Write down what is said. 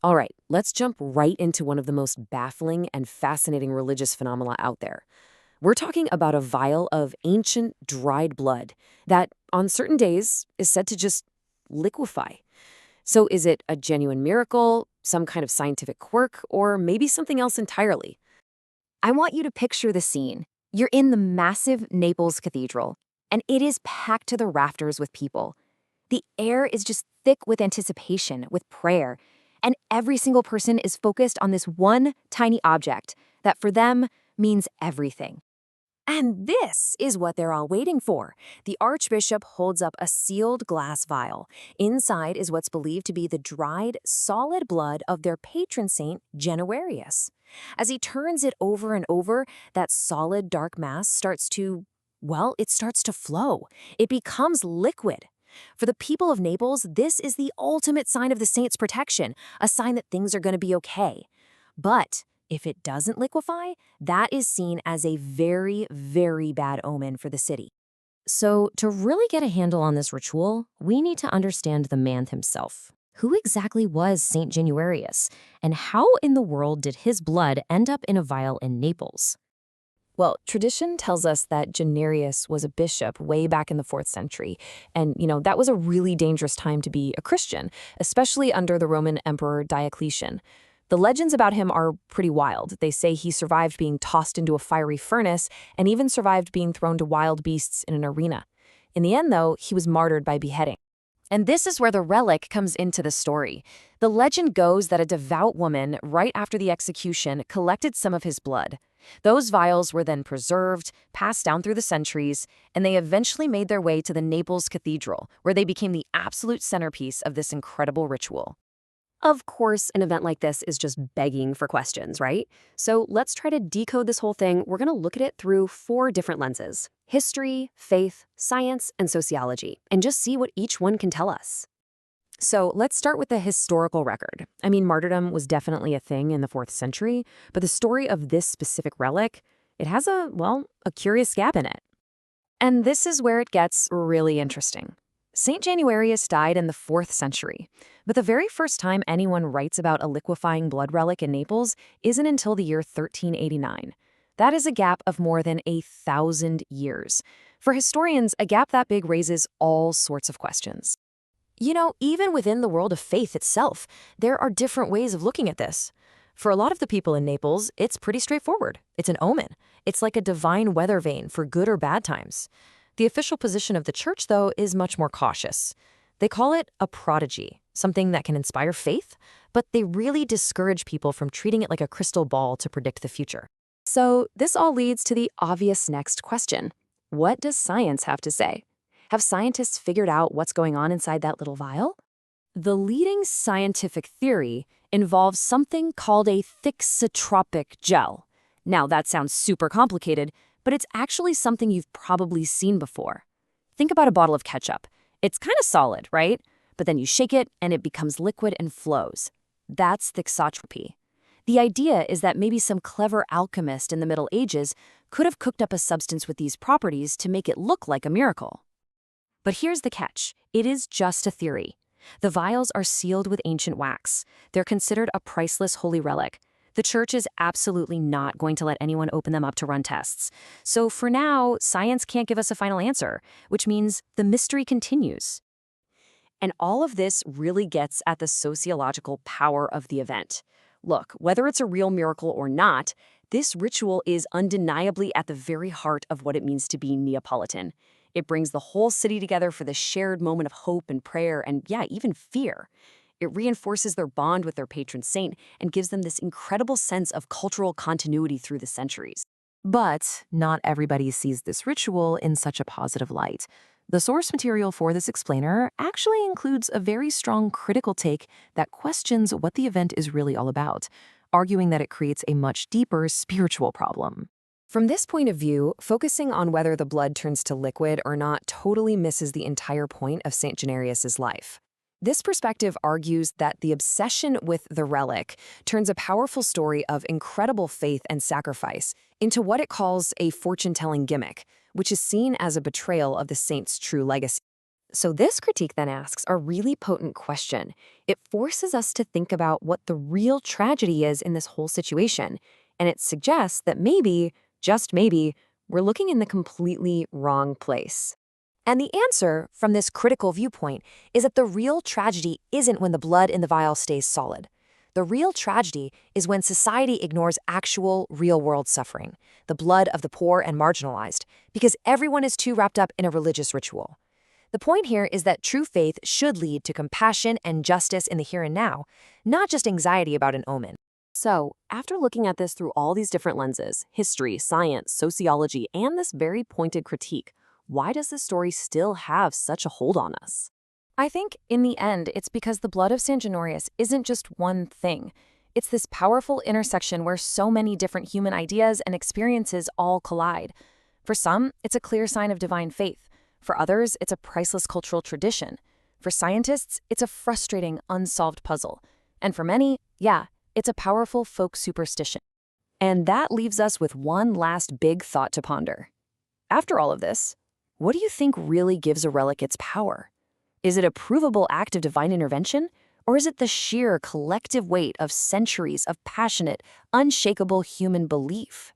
All right, let's jump right into one of the most baffling and fascinating religious phenomena out there. We're talking about a vial of ancient dried blood that, on certain days, is said to just liquefy. So, is it a genuine miracle, some kind of scientific quirk, or maybe something else entirely? I want you to picture the scene. You're in the massive Naples Cathedral, and it is packed to the rafters with people. The air is just thick with anticipation, with prayer, and every single person is focused on this one tiny object that for them means everything. And this is what they're all waiting for. The archbishop holds up a sealed glass vial. Inside is what's believed to be the dried, solid blood of their patron saint, Januarius. As he turns it over and over, that solid dark mass starts to, well, it starts to flow. It becomes liquid. For the people of Naples, this is the ultimate sign of the saint's protection, a sign that things are going to be okay. But if it doesn't liquefy, that is seen as a very, very bad omen for the city. So, to really get a handle on this ritual, we need to understand the man himself. Who exactly was Saint Januarius, and how in the world did his blood end up in a vial in Naples? Well, tradition tells us that Januarius was a bishop way back in the 4th century. And, that was a really dangerous time to be a Christian, especially under the Roman Emperor Diocletian. The legends about him are pretty wild. They say he survived being tossed into a fiery furnace and even survived being thrown to wild beasts in an arena. In the end, though, he was martyred by beheading. And this is where the relic comes into the story. The legend goes that a devout woman, right after the execution, collected some of his blood. Those vials were then preserved, passed down through the centuries, and they eventually made their way to the Naples Cathedral, where they became the absolute centerpiece of this incredible ritual. Of course, an event like this is just begging for questions, right? So let's try to decode this whole thing. We're going to look at it through 4 different lenses: history, faith, science, and sociology, and just see what each one can tell us. So let's start with the historical record. I mean, martyrdom was definitely a thing in the 4th century, but the story of this specific relic, it has a curious gap in it. And this is where it gets really interesting. St. Januarius died in the 4th century, but the very first time anyone writes about a liquefying blood relic in Naples isn't until the year 1389. That is a gap of more than 1,000 years. For historians, a gap that big raises all sorts of questions. Even within the world of faith itself, there are different ways of looking at this. For a lot of the people in Naples, it's pretty straightforward. It's an omen. It's like a divine weather vane for good or bad times. The official position of the church, though, is much more cautious. They call it a prodigy, something that can inspire faith, but they really discourage people from treating it like a crystal ball to predict the future. So this all leads to the obvious next question. What does science have to say? Have scientists figured out what's going on inside that little vial? The leading scientific theory involves something called a thixotropic gel. Now, that sounds super complicated, but it's actually something you've probably seen before. Think about a bottle of ketchup. It's kind of solid, right? But then you shake it and it becomes liquid and flows. That's thixotropy. The idea is that maybe some clever alchemist in the Middle Ages could have cooked up a substance with these properties to make it look like a miracle. But here's the catch. It is just a theory. The vials are sealed with ancient wax. They're considered a priceless holy relic. The church is absolutely not going to let anyone open them up to run tests. So for now, science can't give us a final answer, which means the mystery continues. And all of this really gets at the sociological power of the event. Look, whether it's a real miracle or not, this ritual is undeniably at the very heart of what it means to be Neapolitan. It brings the whole city together for the shared moment of hope and prayer and, even fear. It reinforces their bond with their patron saint and gives them this incredible sense of cultural continuity through the centuries. But not everybody sees this ritual in such a positive light. The source material for this explainer actually includes a very strong critical take that questions what the event is really all about, arguing that it creates a much deeper spiritual problem. From this point of view, focusing on whether the blood turns to liquid or not totally misses the entire point of St. Januarius' life. This perspective argues that the obsession with the relic turns a powerful story of incredible faith and sacrifice into what it calls a fortune-telling gimmick, which is seen as a betrayal of the saint's true legacy. So this critique then asks a really potent question. It forces us to think about what the real tragedy is in this whole situation, and it suggests that maybe, just maybe, we're looking in the completely wrong place. And the answer, from this critical viewpoint, is that the real tragedy isn't when the blood in the vial stays solid. The real tragedy is when society ignores actual, real-world suffering, the blood of the poor and marginalized, because everyone is too wrapped up in a religious ritual. The point here is that true faith should lead to compassion and justice in the here and now, not just anxiety about an omen. So, after looking at this through all these different lenses, history, science, sociology, and this very pointed critique, why does this story still have such a hold on us? I think, in the end, it's because the blood of San Janorius isn't just one thing. It's this powerful intersection where so many different human ideas and experiences all collide. For some, it's a clear sign of divine faith. For others, it's a priceless cultural tradition. For scientists, it's a frustrating, unsolved puzzle. And for many, yeah, it's a powerful folk superstition. And that leaves us with one last big thought to ponder. After all of this, what do you think really gives a relic its power? Is it a provable act of divine intervention? Or is it the sheer collective weight of centuries of passionate, unshakable human belief?